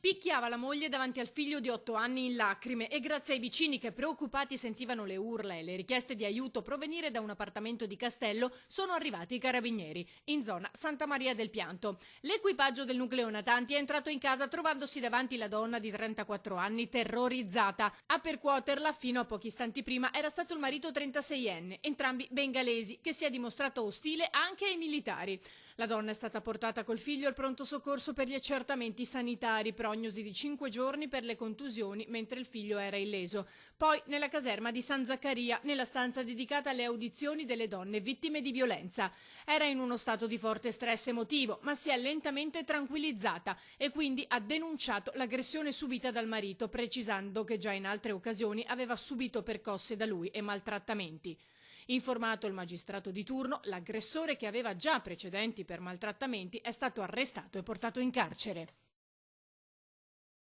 Picchiava la moglie davanti al figlio di 8 anni in lacrime e grazie ai vicini che preoccupati sentivano le urla e le richieste di aiuto provenire da un appartamento di Castello sono arrivati i carabinieri in zona Santa Maria del Pianto. L'equipaggio del nucleo natanti è entrato in casa trovandosi davanti la donna di 34 anni terrorizzata. A percuoterla fino a pochi istanti prima era stato il marito 36enne, entrambi bengalesi, che si è dimostrato ostile anche ai militari. La donna è stata portata col figlio al pronto soccorso per gli accertamenti sanitari, prognosi di 5 giorni per le contusioni, mentre il figlio era illeso. Poi nella caserma di San Zaccaria, nella stanza dedicata alle audizioni delle donne vittime di violenza. Era in uno stato di forte stress emotivo, ma si è lentamente tranquillizzata e quindi ha denunciato l'aggressione subita dal marito, precisando che già in altre occasioni aveva subito percosse da lui e maltrattamenti. Informato il magistrato di turno, l'aggressore, che aveva già precedenti per maltrattamenti, è stato arrestato e portato in carcere.